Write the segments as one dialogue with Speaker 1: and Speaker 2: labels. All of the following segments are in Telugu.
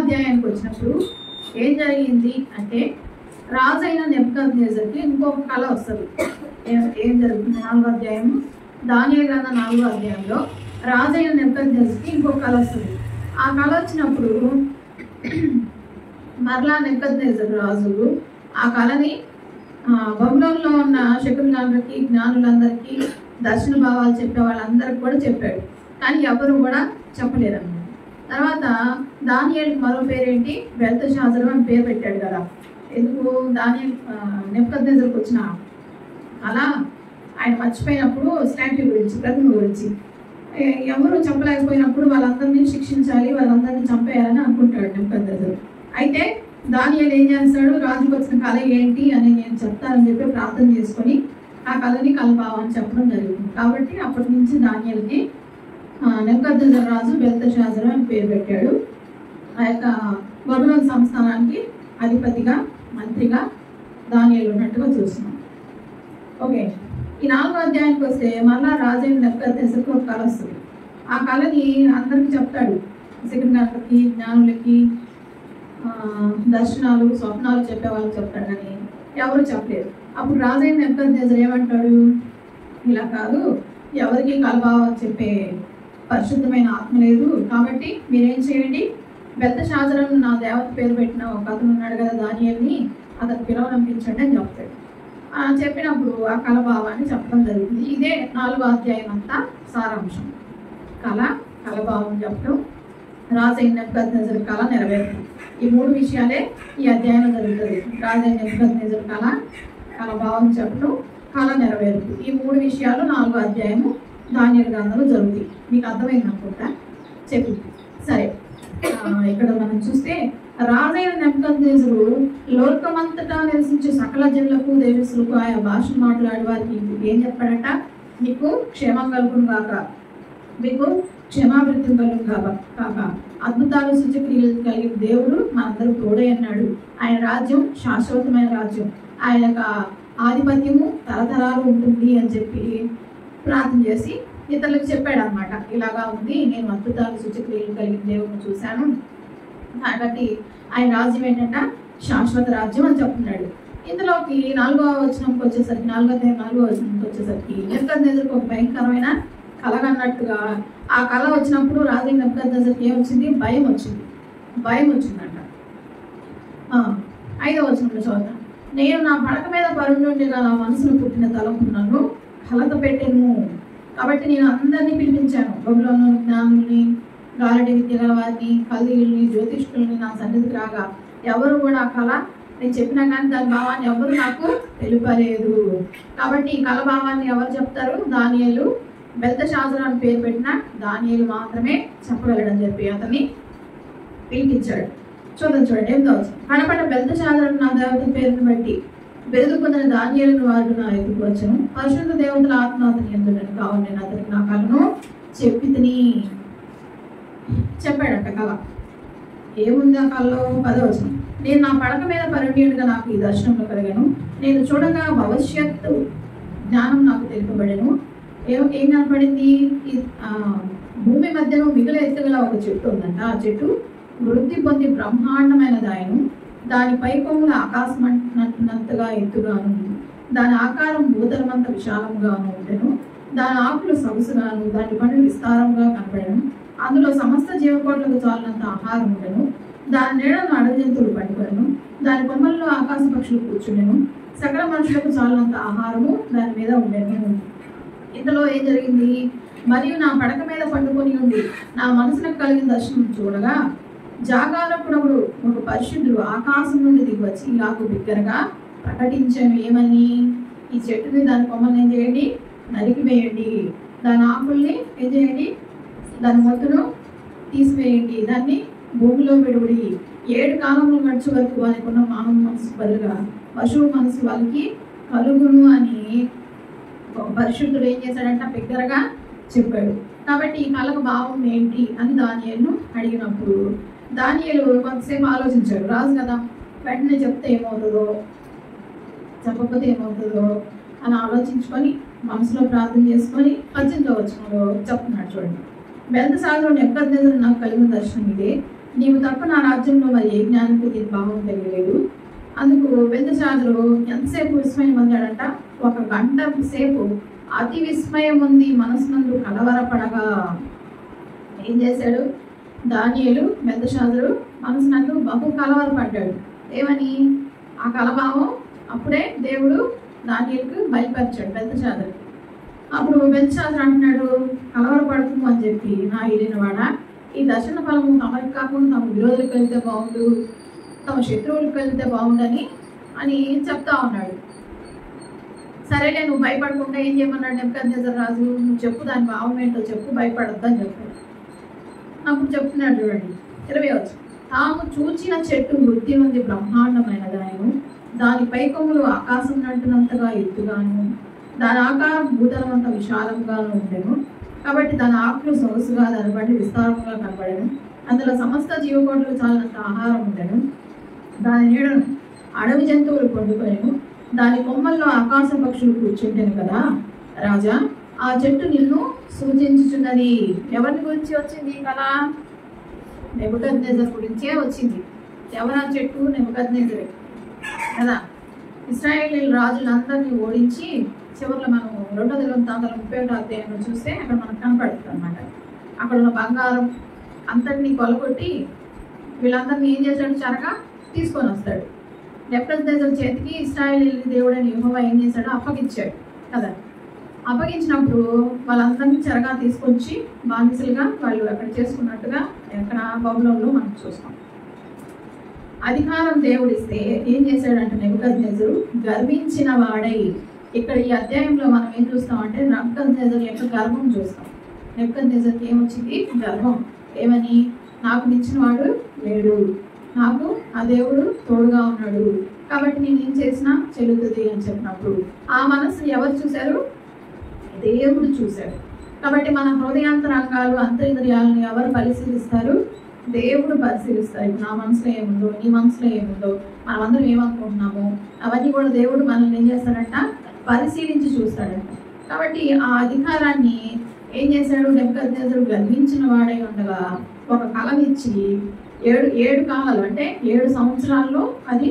Speaker 1: అధ్యాయానికి వచ్చినప్పుడు ఏం జరిగింది అంటే, రాజైన నెబుకద్నెజర్కి ఇంకొక కళ వస్తుంది. ఏం జరుగుతుంది? 4వ అధ్యాయము, దానియేలు గ్రంథం 4వ అధ్యాయంలో రాజైన నెబుకద్నెజర్కి ఇంకొక కళ వస్తుంది. ఆ కళ వచ్చినప్పుడు మరలా నెబుకద్నెజరు రాజు ఆ కళని బబులోనులో ఉన్న శకునులందరికీ, జ్ఞానులందరికీ, దర్శన భావాలు చెప్పే వాళ్ళందరికీ కూడా చెప్పాడు. కానీ ఎవరు కూడా చెప్పలేరు అన్నమాట. తర్వాత దానియేలుకి మరో పేరేంటి? బెల్తెషాజరు అని పేరు పెట్టాడు కదా. ఎందుకు? దానియేలు నెబుకద్నెజరుకు వచ్చిన అలా ఆయన మర్చిపోయినప్పుడు స్టాట్యూ గురించి, ప్రతిమ గురించి ఎవరు చెప్పలేకపోయినప్పుడు వాళ్ళందరినీ శిక్షించాలి, వాళ్ళందరినీ చంపేయాలని అనుకుంటాడు నెబుకద్నెజరు. అయితే దానియేలు ఏం చేస్తాడు? రాజుకు వచ్చిన కళ ఏంటి అని నేను చెప్తానని చెప్పి ప్రార్థన చేసుకొని ఆ కళని కలపావని చెప్పడం జరిగింది. కాబట్టి అప్పటి నుంచి దానియేలుకి నెబుకద్నెజరు రాజు బెల్తెషాజరు అని పేరు పెట్టాడు. ఆ యొక్క బబులోను సంస్థానానికి అధిపతిగా, మంత్రిగా దానియేలు ఉన్నట్టుగా చూస్తున్నాం. ఓకే, ఈ 4వ అధ్యాయానికి వస్తే మళ్ళా రాజైన నెబుకద్నెజరుకు ఒక కళ వస్తుంది. ఆ కళని అందరికీ చెప్తాడు. శకునులకి, జ్ఞానులకి, దర్శనాలు, స్వప్నాలు చెప్పే వాళ్ళు చెప్తాడు, కానీ ఎవరు చెప్పలేరు. అప్పుడు రాజైన నెబుకద్నెజరు ఏమంటాడు? ఇలా కాదు, ఎవరికి కలభావం చెప్పే పరిశుద్ధమైన ఆత్మ లేదు. కాబట్టి మీరేం చేయండి, బెల్తెషాజరు నా దేవత పేరు పెట్టిన ఒక అతను ఉన్నాడు కదా దానియేలుని, అతను పిలవనంపించండి అని చెప్తాడు. చెప్పినప్పుడు ఆ కలభావాన్ని చెప్పడం జరుగుతుంది. ఇదే 4వ అధ్యాయం అంతా సారాంశం. కలభావం చెప్పడం, రాజైన నెబుకద్నెజరు కళ నెరవేరుతుంది. ఈ 3 విషయాలే ఈ అధ్యాయంలో జరుగుతుంది. రాజైన నెబుకద్నెజరు కలభావం చెప్పడం, కళ నెరవేరుతుంది. ఈ 3 విషయాలు 4వ అధ్యాయము దానియేలు గ్రంథంలో జరుగుతాయి. మీకు అర్థమైంది అనుకుంటా చెప్పి. సరే, ఇక్కడ మనం చూస్తే రాజైన నెబుకద్నెజరు లోకమంతటా నివసించే సకల జనులకు, దేవతలకు, ఆయా భాషను మాట్లాడే వారికి ఏం చెప్పాడట? మీకు క్షేమం కలుగును గాక, మీకు క్షమాభివృద్ధి కలుగును కాక, అద్భుతాలు, సూచక్రియలు కలిగిన దేవుడు మనందరూ తోడే అన్నాడు. ఆయన రాజ్యం శాశ్వతమైన రాజ్యం, ఆయన ఆధిపత్యము తరతరాలు ఉంటుంది అని చెప్పి ప్రార్థన చేసి ఇతరులకు చెప్పాడు అనమాట. ఇలాగా ఉంది, నేను అద్భుతాలు, సూచక్రియలు కలిగిన దేవుడిని చూశాను, కాబట్టి ఆయన రాజ్యం ఏంటంట? శాశ్వత రాజ్యం అని చెప్తున్నాడు. ఇందులోకి 4వ వచనంకి వచ్చేసరికి, 4వ వచనంకి వచ్చేసరికి నెబుకద్నెజరుకు ఒక భయంకరమైన కళ అన్నట్టుగా ఆ కళ వచ్చినప్పుడు రాజైన నెబుకద్నెజరుకి ఏమొచ్చింది? భయం వచ్చిందంట. 5వ వచనంలో చదువుతాను. నేను నా పడక మీద పరుండుండగా నా మనసును పుట్టిన తలంపునను కలత పెట్టాను. కాబట్టి నేను అందరినీ పిలిపించాను, బబులోను జ్ఞానుల్ని, గారడి విద్య గల వారిని, కల్దీయుల్ని, జ్యోతిష్కుల్ని నా సన్నిధికి రాగా ఎవరు కూడా ఆ కళ నేను చెప్పినా కానీ దాని భావాన్ని ఎవరు నాకు తెలుపలేదు. కాబట్టి ఈ కళ భావాన్ని ఎవరు చెప్తారు? దానియేలు, బెల్తెషాజరు అని పేరు పెట్టిన దానియేలు మాత్రమే చెప్పగలడని చెప్పి అతన్ని పిలిపించాడు. చూడండి 8వ వచనం. కనపడ్డ బెల్తెషాజరు నా దేవత పేరును బట్టి బెదులు పొందిన దానియేలును వారు నా ఎదుకు వచ్చను. పరిశుద్ధ దేవతల ఆత్మ అతని ఎందుకు కావాలి, నేను అతనికి నా కళను చెప్పాడంట. కళ ఏముంది ఆ కళలో? 10వ వచనం. నేను నా పడక మీద పరుండిగా నాకు ఈ దర్శనంలో కలిగాను. నేను చూడగా భవిష్యత్తు జ్ఞానం నాకు తెలుపబడెను. ఏం కనపడింది? భూమి మధ్యలో మిగిలిన ఎత్తుగల ఒక చెట్టు ఉందంట. ఆ చెట్టు వృద్ధి పొంది బ్రహ్మాండమైనదాయను. దాని పై కొమ్ములు ఆకాశం అంటున్నంతగా ఎత్తుగాను, దాని ఆకారం భూతలమంత విశాలంగాను ఉండెను. దాని ఆకులు సొగసుగాను, దాని పండ్లు విస్తారంగా కనపడను. అందులో సమస్త జీవకోట్లకు చాలినంత ఆహారం ఉండెను. దాని నీడను అడవి జంతువులు పట్టుకొనెను. దాని కొమ్మల్లో ఆకాశ పక్షులు కూర్చుండెను. సకల మనుషులకు చాలినంత ఆహారము దాని మీద ఉండెను. ఇందులో ఏం జరిగింది? మరియు నా పడక మీద పండుకొని ఉండి నా మనసులకు కలిగిన దర్శనం చూడగా జాగారపుడప్పుడు ఒక పరిశుద్ధుడు ఆకాశం నుండి దిగివచ్చి ఇలాగూ బిగ్గరగా ప్రకటించాను. ఏమని? ఈ చెట్టుని, దాని కొమ్మల్ని ఏం చేయండి? నరికివేయండి. దాని ఆకుల్ని ఏం చేయండి? దాని మొత్తును తీసివేయండి. దాన్ని భూమిలో విడుడి. 7 కాలంలో గడిచే వరకు వారికి ఉన్న మానవ మనసు బదులుగా పశువు మనసు వాళ్ళకి కలుగును అని పరిశుద్ధుడు ఏం చేశాడంట? బిగ్గరగా చెప్పాడు. కాబట్టి ఈ కళకు భావం ఏంటి అని దానియేలును అడిగినప్పుడు దానియేలు కొంతసేపు ఆలోచించాడు. రాజు కదా, వెంటనే చెప్తే ఏమవుతుందో, చెప్పకపోతే ఏమవుతుందో అని ఆలోచించుకొని మనసులో ప్రార్థన చేసుకొని 18వ వచనంలో చెప్తున్నాడు. చూడండి. బెల్తెషాజరు నెబుకద్నెజరు నాకు కలిగిన దర్శనం ఇదే. నీవు తప్ప నా రాజ్యంలో మరి ఏ జ్ఞానికి దీని భావం తెలియలేదు. అందుకు బెల్తెషాజరు ఎంతసేపు విస్మయం పొందాడంట? 1 గంట సేపు అతి విస్మయం ఉంది, మనసునందు కలవరపడగా. ఏం చేశాడు దానియేలు? బెల్తెషాజరు మనసునందు బహు కలవరపడ్డాడు. ఏమని? ఆ కలభావం అప్పుడే దేవుడు దానియేలుకు బయలుపరిచాడు బెల్తెషాజరు. అప్పుడు బెల్తెషాజరు అంటున్నాడు, కలవరపడుతుంది అని చెప్పి, నా ఏలినవాడా, ఈ దర్శన ఫలము తమకి కాకుండా తమ విరోధులకు వెళ్తే బాగుండు, తమ శత్రువులకు వెళ్తే బాగుండని అని చెప్తా ఉన్నాడు. సరేలే, నువ్వు భయపడకుండా ఏం చేయమన్నాడు నెబుకద్నెజర్ రాజు? నువ్వు చెప్పు, దాని భావం ఏంటో చెప్పు, భయపడొద్దని చెప్పాడు. అప్పుడు చెప్తున్నాడు చూడండి 20 తాము చూచిన చెట్టు వృద్ధి ఉంది, బ్రహ్మాండమైనదాయను, దాని పైకొమ్మలు ఆకాశం నంటున్నంతగా ఎత్తుగాను, దాని ఆకారం భూతలం అంత విశాలంగాను ఉండెను. కాబట్టి దాని ఆకులు సొగసుగా, దాని బట్టి విస్తారంగా కనబడెను. అందులో సమస్త జీవకోటులు చాలినంత ఆహారం ఉండెను. దాని నీడను అడవి జంతువులు పండుకొనెను. దాని కొమ్మల్లో ఆకాశ పక్షులు కూర్చుంటేను కదా రాజా, ఆ చెట్టు నిన్ను సూచించుచున్నది. ఎవరిని గురించి వచ్చింది కళ? నెబుకద్నెజర్ గురించే వచ్చింది. ఎవరా చెట్టు? నెబుకద్నెజరే కదా. ఇశ్రాయేలీయుల రాజులందరినీ ఓడించి చివరిలో మనం 2వ దినవృత్తాంతాల 31వ అధ్యాయంలో చూస్తే అక్కడ మనకు కనపడుతుంది అనమాట. అక్కడ ఉన్న బంగారం అంతటినీ కొలగొట్టి వీళ్ళందరినీ ఏం చేశాడు? చెరగా తీసుకొని వస్తాడు. నెబుకద్నెజర్ చేతికి ఇశ్రాయేలీయుల దేవుడైన యెహోవా ఏం చేశాడు? అప్పగించాడు కదా. అప్పగించినప్పుడు వాళ్ళందరినీ చెరగా తీసుకొచ్చి బానిసలుగా వాళ్ళు అక్కడ చేసుకున్నట్టుగా ఎక్కడ బబులోనులో మనం చూస్తాం. అధికారం దేవుడిస్తే ఏం చేశాడంటే నెబుకద్నెజరు గర్వించిన వాడై, ఇక్కడ ఈ అధ్యాయంలో మనం ఏం చూస్తామంటే నెబుకద్నెజర్ యొక్క గర్వం చూస్తాం. నెబుకద్నెజర్కి ఏమొచ్చింది? గర్వం. ఏమని? నాకు మించిన వాడు లేడు, నాకు ఆ దేవుడు తోడుగా ఉన్నాడు, కాబట్టి నేను ఏం చేసినా చెల్లుతుంది అని చెప్పినప్పుడు ఆ మనసు ఎవరు చూశారు? దేవుడు చూశాడు. కాబట్టి మన హృదయాంతరంగాలు, అంతరింద్రియాలను ఎవరు పరిశీలిస్తారు? దేవుడు పరిశీలిస్తారు. నా మనసులో ఏముందో, నీ మనసులో ఏముందో, మనమందరం ఏమనుకుంటున్నామో అవన్నీ కూడా దేవుడు మనల్ని ఏం చేస్తాడంట? పరిశీలించి చూస్తాడంట. కాబట్టి ఆ అధికారాన్ని ఏం చేశాడు? నెబుకద్నెజరు గర్వించిన వాడై ఉండగా ఒక కలనిచ్చి 7 కాలాలు అంటే 7 సంవత్సరాల్లో అది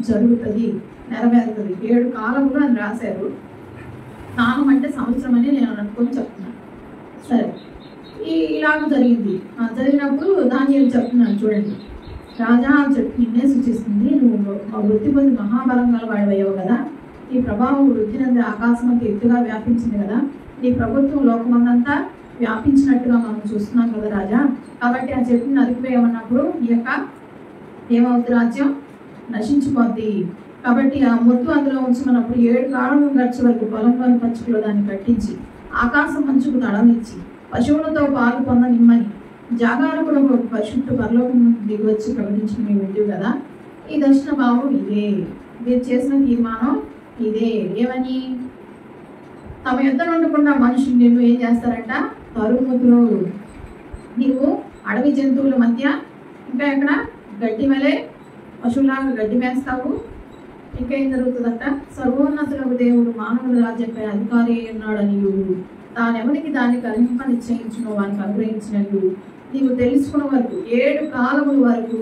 Speaker 1: జరుగుతుంది, నెరవేరుతుంది. 7 కాలములు అని రాశారు. కాలం అంటే సంవత్సరం అని నేను అనుకుని చెప్తున్నాను. సరే, ఇలాగ జరిగింది. జరిగినప్పుడు దానియేలు చెప్తున్నాను చూడండి, రాజా ఆ చెట్టు నిన్నే సూచిస్తుంది, నువ్వు వృద్ధి పొంది మహాబలం గల వాడివయ్యావు కదా, నీ ప్రభావం వృద్ధి నంది ఆకాశం అంతా ఎత్తుగా వ్యాపించింది కదా, నీ ప్రభుత్వం లోకమందంతా వ్యాపించినట్టుగా మనం చూస్తున్నాం కదా రాజా. కాబట్టి ఆ చెట్టుని నరికివేయమన్నప్పుడు ఈ యొక్క ఏమవుతుంది? రాజ్యం నశించిపోద్ది. కాబట్టి ఆ మొత్తు అందులో ఉంచమన్నప్పుడు 7 కాలం గడిచే వరకు పొలంలోని పచ్చికలో దాన్ని కట్టించి ఆకాశం మంచుకు తడమిచ్చి పశువులతో పాలు పొందనిమ్మని జాగారకుడు ఒక పరిశుద్ధ పరలోకం దిగి వచ్చి ప్రకటించిన మీ వింటివి కదా. ఈ దర్శన భావం ఇదే, మీరు చేసిన తీర్మానం ఇదే. ఏమని? తమ యుద్ధ ఉండకుండా మనుషులు నిన్ను ఏం చేస్తారంట? తరుముతులు. నీవు అడవి జంతువుల మధ్య ఇంకా ఎక్కడ గడ్డి మేలే పశువులాగా గడ్డి మేస్తావు. ఇంకా ఏం జరుగుతుందంట? సర్వోన్నతులకు దేవుడు మానవుల రాజ్యంపై అధికారి ఉన్నాడని తానెవరికి దాన్ని కలింప నిశ్చయించును వానికి అనుగ్రహించినట్టు నీవు తెలుసుకున్న వరకు 7 కాలముల వరకు,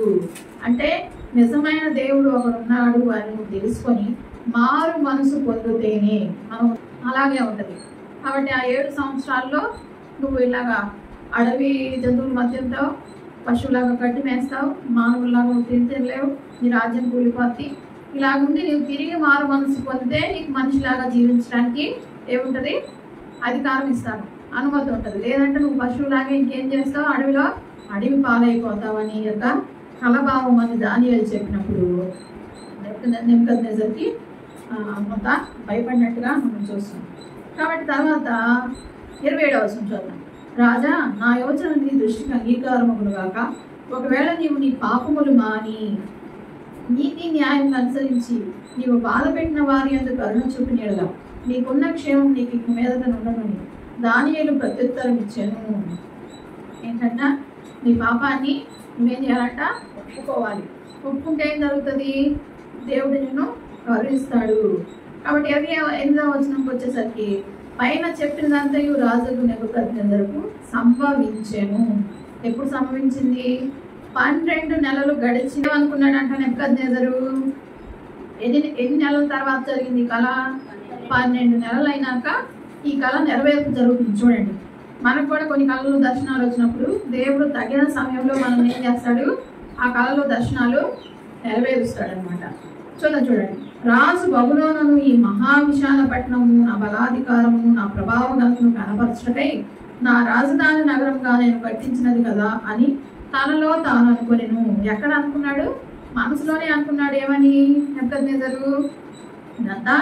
Speaker 1: అంటే నిజమైన దేవుడు ఒకడున్నాడు అని నువ్వు తెలుసుకొని మారు మనసు పొందితేనే మనం అలాగే ఉంటుంది. కాబట్టి ఆ 7 సంవత్సరాల్లో నువ్వు ఇలాగా అడవి జంతువుల మధ్య ఉంటావు, పశువులాగా గడ్డి మేస్తావు, మానవులాగా నువ్వు తిరిగిలేవు, నీ రాజ్యం కూలిపోద్ది. ఇలాగుండి నీవు తిరిగి మారు మనసు పొందితే నీకు మనిషిలాగా జీవించడానికి ఏముంటుంది? అధికారం ఇస్తాను, అనుమతి ఉంటుంది. లేదంటే నువ్వు పశువులాగా ఇంకేం చేస్తావు? అడవి పాలైపోతావు అని యొక్క కలభావం అని దానియేలు చెప్పినప్పుడు నెబుకద్నెజర్కి కొంత భయపడినట్టుగా మనం చూస్తాం. కాబట్టి తర్వాత 27వ వచనం చూద్దాం. రాజా, నా యోచన నీ దృష్టికి అంగీకారములు గాక, ఒకవేళ నీవు నీ పాపములు మాని నీతి న్యాయం అనుసరించి నీవు బాధపెట్టిన వారి యందు కరుణ చూపినట్లుగా నీకున్న క్షేమం నీకు ఇక మీదట ఉండమని దానియేలు ప్రత్యుత్తరం ఇచ్చాను. ఏంటంటే నీ పాపాన్ని నువ్వేం చేయాలంట? ఒప్పుకోవాలి. ఒప్పుకుంటే ఏం జరుగుతుంది? దేవుడు నిన్ను కరుణిస్తాడు. కాబట్టి అవి 8వ వచనంకి వచ్చేసరికి పైన చెప్పినదంతయు రాజుకు నెబుకద్నెజరుకు సంభవించెను. ఎప్పుడు సంభవించింది? 12 నెలలు గడిచి అనుకున్నాడంట నెబుకద్నెజరు. ఎన్ని నెలల తర్వాత జరిగింది ఈ కళ? 12 నెలలు అయినాక ఈ కళ నెరవేర్పు జరుగుతుంది. చూడండి, మనకు కూడా కొన్ని కళలు దర్శనాలు వచ్చినప్పుడు దేవుడు తగిన సమయంలో మనం ఏం చేస్తాడు? ఆ కళలో దర్శనాలు నెరవేరుస్తాడు అనమాట. చూడండి, రాజు బబులోనును ఈ మహావిశాల పట్టణము నా బలాధికారము నా ప్రభావగతను కనపరచుటకై నా రాజధాని నగరంగా నేను కట్టించినది కదా అని తనలో తాను అనుకునేను. ఎక్కడ అనుకున్నాడు? మనసులోనే అనుకున్నాడు. ఏమని? నెబుకద్నెజరు, ఇదంతా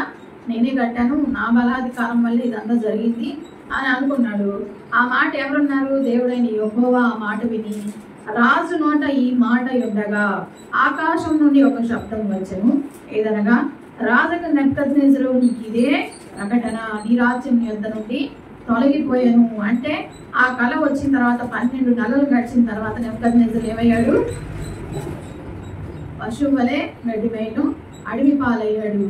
Speaker 1: నేనే కట్టాను, నా బలాధికారం వల్ల ఇదంతా జరిగింది అని అనుకున్నాడు. ఆ మాట ఎవరున్నారు? దేవుడైన యెహోవా ఆ మాట విని రాజు నోట ఈ మాట ఉండగా ఆకాశం నుండి ఒక శబ్దం వచ్చెను. ఏదనగా, రాజుకు నెబుకద్నెజరు, నీకు ఇదే ప్రకటన, నీ రాజ్యం యొద్ద నుండి తొలగిపోయాను. అంటే ఆ కళ వచ్చిన తర్వాత 12 నెలలు గడిచిన తర్వాత నెబుకద్నెజరు ఏమయ్యాడు? పశువు వలె గడ్డివేయను, అడవి పాలయ్యాడు.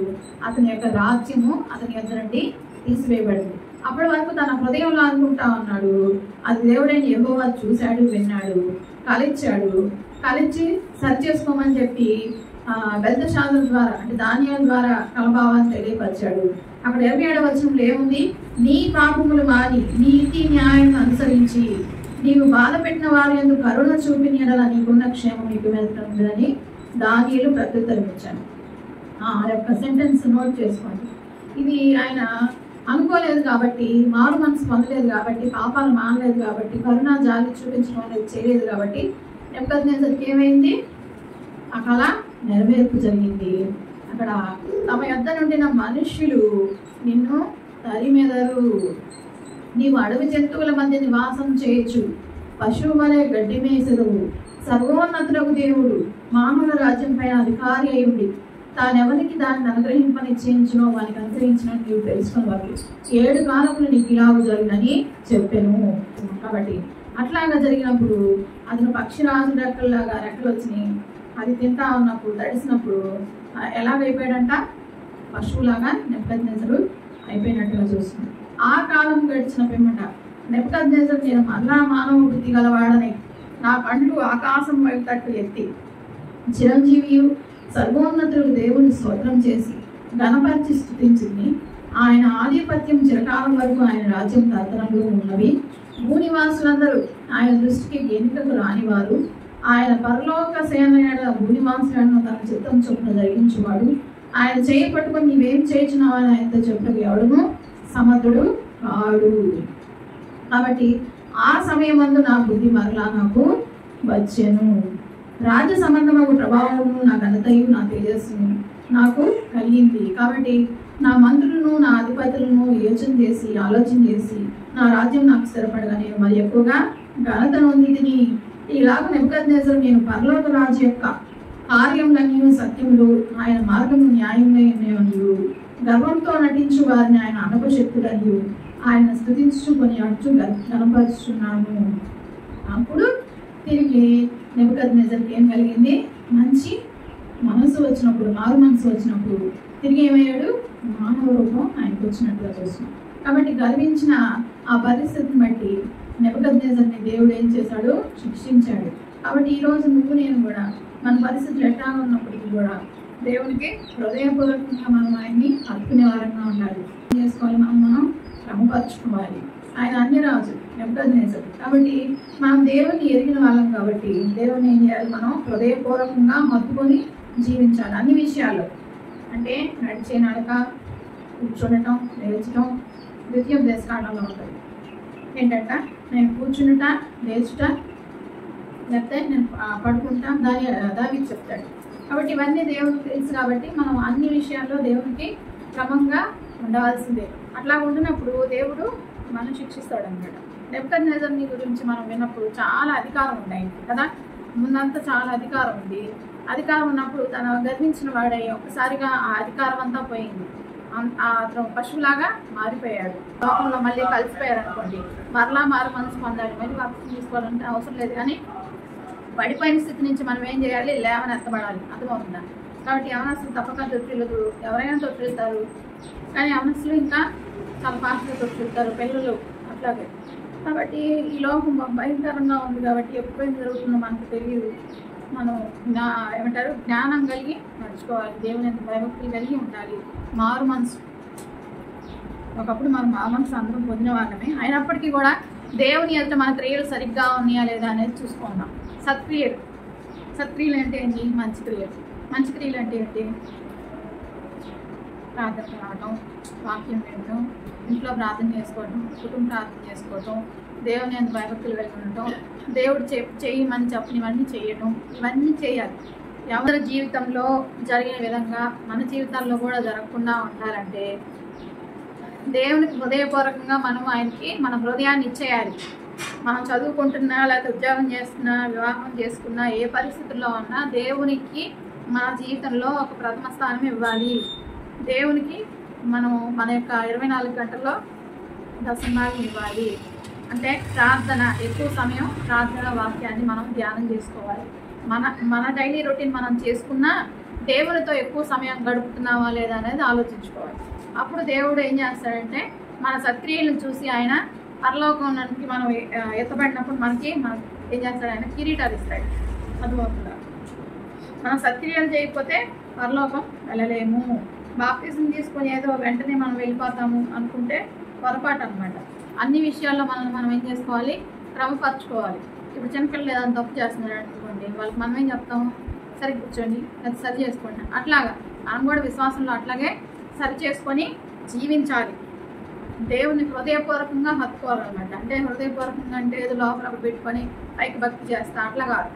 Speaker 1: అతని యొక్క రాజ్యము అతని యొద్ద నుండి తీసివేయబడింది. అప్పటి వరకు తన హృదయంలో అనుకుంటా ఉన్నాడు. అది దేవుడైన యెహోవా చూశాడు, విన్నాడు, కలిచ్చి సరి చేసుకోమని చెప్పి బెల్తెషాజరు ద్వారా అంటే దానియేలు ద్వారా కలభావాన్ని తెలియపరిచాడు. అక్కడ 27వ వచనంలో ఏముంది? నీ పాపములు మాని నీతి న్యాయం అనుసరించి నీవు బాధ పెట్టిన వారి యందు కరుణ చూపిన యెడల నీకున్న క్షేమం నీకు వెళ్తుందని దానియేలు ప్రత్యుత్తరం ఇచ్చాను. ఆ యొక్క సెంటెన్స్ నోట్ చేసుకోండి. ఇది ఆయన అనుకోలేదు కాబట్టి, మారు మనసు పొందలేదు కాబట్టి, పాపాలు మానలేదు కాబట్టి, కరుణ జాలి చూపించడం అనేది చేయలేదు కాబట్టి నెబుకద్నెజరుకి ఏమైంది? ఆ కళ నెరవేర్పు జరిగింది. అక్కడ తమ యొద్ద నుండి నా మనుష్యులు నిన్ను తరిమెదరు, నీవు అడవి జంతువుల మధ్య నివాసం చేయొచ్చు, పశువు వలె గడ్డి మేసెదవు, సర్వోన్నతులకు దేవుడు మానవుల రాజ్యం పైన అధికారి అయి ఉండి తానెవరికి దాన్ని అనుగ్రహింపని నిశ్చయించినో వానికి అనుగ్రహించినట్టు నీవు తెలుసుకుని వారు 7 కాలములు నీకు ఇలాగ జరిగినని చెప్పాను. కాబట్టి అట్లాగా జరిగినప్పుడు అతను పక్షిరాజు రెక్కల్లాగా రెక్కలు వచ్చినాయి. అది తింటా ఉన్నప్పుడు తడిసినప్పుడు ఎలాగైపోయాడంట? పశువులాగా నెబుకద్నెజరు అయిపోయినట్టుగా చూస్తుంది. ఆ కాలం గడిచిన పిమ్మట నెబుకద్నెజరు, నేను మరలా మానవ బుద్ధి గలవాడని నా కళ్ళు ఆకాశం వైపు తట్టు ఎత్తి చిరంజీవియు సర్వోన్నతులకు దేవుని స్తోత్రం చేసి ఘనపరిచి స్తుతించింది. ఆయన ఆధిపత్యం చిరకాలం వరకు, ఆయన రాజ్యం తరతరంలో ఉన్నవి. భూనివాసులందరూ ఆయన దృష్టికి ఎన్నికకు రానివారు. ఆయన పరలోక సేన భూనివాసులను తన చిత్తం చొప్పున జరిగించేవాడు. ఆయన చేయి పట్టుకొని నీవేం చేయించినావని ఆయనతో చెప్పక ఎవడును సమర్థుడు కాడు. కాబట్టి ఆ సమయం ముందు నా బుద్ధి మరలా నాకు వచ్చెను. రాజ సంబంధమైన ప్రభావము నా ఘనతయు నా తేజస్సును నాకు కలిగింది. కాబట్టి నా మంత్రులను నా అధిపతులను ఆలోచన చేసి నా రాజ్యం నాకు స్థిరపడగా నేను మరి ఎక్కువగా ఘనత నొందితిని. ఇలాగ నెబుకద్నెజరు, నేను పరలోక రాజు యొక్క కార్యములన్నీ సత్యములు, ఆయన మార్గము న్యాయమైనవి, గర్వంతో నటించు వారిని ఆయన అనపశక్తులని ఆయన స్తుతించుకొని అడుచు కనపరుచున్నాను. అప్పుడు తిరిగి నెబుకద్నెజరుకి ఏం కలిగింది? మంచి మనసు వచ్చినప్పుడు, మారు మనసు వచ్చినప్పుడు తిరిగి ఏమయ్యాడు? మానవ రూపం ఆయనకు వచ్చినట్టుగా చూస్తున్నాం. కాబట్టి గర్వించిన ఆ పరిస్థితిని బట్టి నెబుకద్నెజరుని దేవుడు ఏం చేశాడు? శిక్షించాడు. కాబట్టి ఈరోజు నువ్వు నేను కూడా మన పరిస్థితులు ఎట్లా ఉన్నప్పటికీ కూడా దేవునికి హృదయపూర్వకంగా మనం ఆయన్ని అర్పుకునే వారంగా ఉండాలి. చేసుకోవాలి, మనం క్రమపరచుకోవాలి. ఆయన అన్ని రాజు నెబుకద్నెజరు. కాబట్టి మనం దేవుని ఎరిగిన వాళ్ళం కాబట్టి దేవుని ఏం చేయాలి? మనం హృదయపూర్వకంగా హత్తుకొని జీవించాలి అన్ని విషయాల్లో. అంటే నడిచే నడక, కూర్చునటం, లేచటం, ద్వితీయోపదేశకాండంలో ఉంటుంది. ఏంటంట? నేను కూర్చునుట, లేచుట, లేకపోతే నేను పడుకుంటా, దానికి చెప్తాడు. కాబట్టి ఇవన్నీ దేవునికి తెలుసు కాబట్టి మనం అన్ని విషయాల్లో దేవునికి క్రమంగా ఉండవలసిందే. అట్లా ఉండినప్పుడు దేవుడు మనం శిక్షిస్తాడు అన్నమాట. నెబుకద్నెజరుని గురించి మనం విన్నప్పుడు చాలా అధికారం ఉన్నాయి కదా, ముందంతా చాలా అధికారం ఉంది. అధికారం ఉన్నప్పుడు తను గర్వించిన వాడై ఒక్కసారిగా ఆ అధికారం అంతా పోయింది. అతను పశువులాగా మారిపోయాడు. లోకంలో మళ్ళీ కలిసిపోయారు అనుకోండి, మరలా మారు మనసు పొందాలి, మళ్ళీ వాపసు తీసుకోవాలంటే అవసరం లేదు. కానీ పడిపోయిన స్థితి నుంచి మనం ఏం చేయాలి? లేవని ఎత్తబడాలి. అర్థమవుతుందా? కాబట్టి యవనస్తులు తప్పక తొట్టిల్లదు, ఎవరైనా తొట్టిల్తారు. కానీ యవనస్తులు ఇంకా చాలా ఫాస్ట్గా తొట్టిల్తారు, పిల్లలు అట్లాగే. కాబట్టి ఈ లోకం భయంకరంగా ఉంది కాబట్టి ఎప్పుడేం జరుగుతుందో మనకు తెలియదు. మనం ఏమంటారు జ్ఞానం కలిగి నడుచుకోవాలి, దేవుని ఎంత భయభక్తులు కలిగి ఉండాలి. మారు మనసు, ఒకప్పుడు మనం మారు మనసు అందరం పొందిన వాళ్ళమే, అయినప్పటికీ కూడా దేవుని ఎదుట మన క్రియలు సరిగ్గా ఉన్నాయా లేదా అనేది చూసుకుందాం. సత్క్రియలు, సత్క్రియలు అంటే ఏంటి? మంచి క్రియలు. మంచి క్రియలు అంటే ఏంటి? ప్రార్థన రావటం, వాక్యం వినటం, ఇంట్లో ప్రార్థన చేసుకోవటం, కుటుంబ ప్రార్థన చేసుకోవటం, దేవుని ఎంత భయభక్తులు కలిగి ఉండటం, దేవుడు చేయమని చెప్పనివన్నీ చేయటం, ఇవన్నీ చేయాలి. ఎవరి జీవితంలో జరిగిన విధంగా మన జీవితాల్లో కూడా జరగకుండా ఉండాలంటే దేవునికి హృదయపూర్వకంగా మనం ఆయనకి మన హృదయాన్ని ఇచ్చేయాలి. మనం చదువుకుంటున్నా, లేకపోతే ఉద్యోగం చేస్తున్నా, వివాహం చేసుకున్నా, ఏ పరిస్థితుల్లో ఉన్నా దేవునికి మన జీవితంలో ఒక ప్రథమ స్థానం ఇవ్వాలి. దేవునికి మనం మన యొక్క 24 గంటల్లో దశమాలు ఇవ్వాలి. అంటే ప్రార్థన, ఎక్కువ సమయం ప్రార్థన వాక్యాన్ని మనం ధ్యానం చేసుకోవాలి. మన డైలీ రొటీన్ మనం చేసుకున్నా దేవునితో ఎక్కువ సమయం గడుపుతున్నామా లేదా అనేది ఆలోచించుకోవాలి. అప్పుడు దేవుడు ఏం చేస్తాడంటే మన సత్క్రియలను చూసి ఆయన పరలోకానికి మనం ఎత్తబడినప్పుడు మనం ఏం చేస్తాడు? ఆయన కిరీటాలు ఇస్తాడు. అర్థమవుతుందా? మనం సత్క్రియలు చేయకపోతే పరలోకం వెళ్ళలేము. బాప్తిజం తీసుకొని ఏదో వెంటనే మనం వెళ్ళిపోతాము అనుకుంటే పొరపాటు అనమాట. అన్ని విషయాల్లో మనం ఏం చేసుకోవాలి? క్రమపరచుకోవాలి. ఇప్పుడు చిన్నపిల్లలు ఏదైనా తప్పు చేస్తున్నారు అనుకోండి, వాళ్ళకి మనం ఏం చెప్తాము? సరి కూర్చోండి, అది సరి చేసుకోండి. అట్లాగా మనం కూడా విశ్వాసంలో అట్లాగే సరి చేసుకొని జీవించాలి. దేవుని హృదయపూర్వకంగా హత్తుకోవాలన్నమాట. అంటే హృదయపూర్వకంగా అంటే ఏదో లోపల పెట్టుకొని పైకి భక్తి చేస్తా అట్లా కాదు.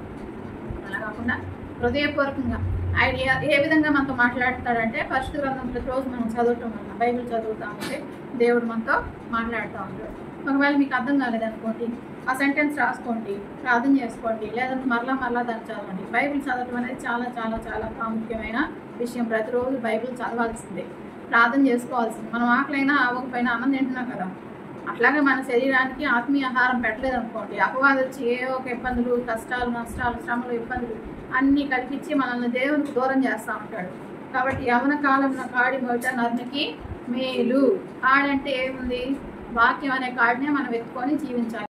Speaker 1: అలా కాకుండా హృదయపూర్వకంగా ఆయన ఏ విధంగా మనతో మాట్లాడతాడంటే పరిశుద్ధ గ్రంథం ప్రతిరోజు మనం చదవటం వల్ల, బైబిల్ చదువుతూ ఉంటే దేవుడు మనతో మాట్లాడుతూ ఉంటాడు. ఒకవేళ మీకు అర్థం కాలేదనుకోండి, ఆ సెంటెన్స్ రాసుకోండి, ప్రార్థన చేసుకోండి, లేదంటే మరలా దాన్ని చదవండి. బైబిల్ చదవటం అనేది చాలా చాలా చాలా ప్రాముఖ్యమైన విషయం. ప్రతిరోజు బైబిల్ చదవాల్సిందే, ప్రార్థన చేసుకోవాల్సింది. మనం ఆకలైనా అవ్వకపోయినా అన్నం తింటున్నాం కదా, అట్లాగే మన శరీరానికి ఆత్మీయ ఆహారం పెట్టలేదు అనుకోండి, అపవాదం వచ్చి ఏ ఒక ఇబ్బందులు, కష్టాలు, నష్టాలు, శ్రమలు, ఇబ్బందులు అన్నీ కల్పించి మనల్ని దేవునికి దూరం చేస్తూ ఉంటాడు. కాబట్టి యవన కాలంలో కాడి బయట నరునికి మేలు. కాడంటే ఏముంది? వాక్యం అనే కాడినే మనం ఎత్తుకొని జీవించాలి.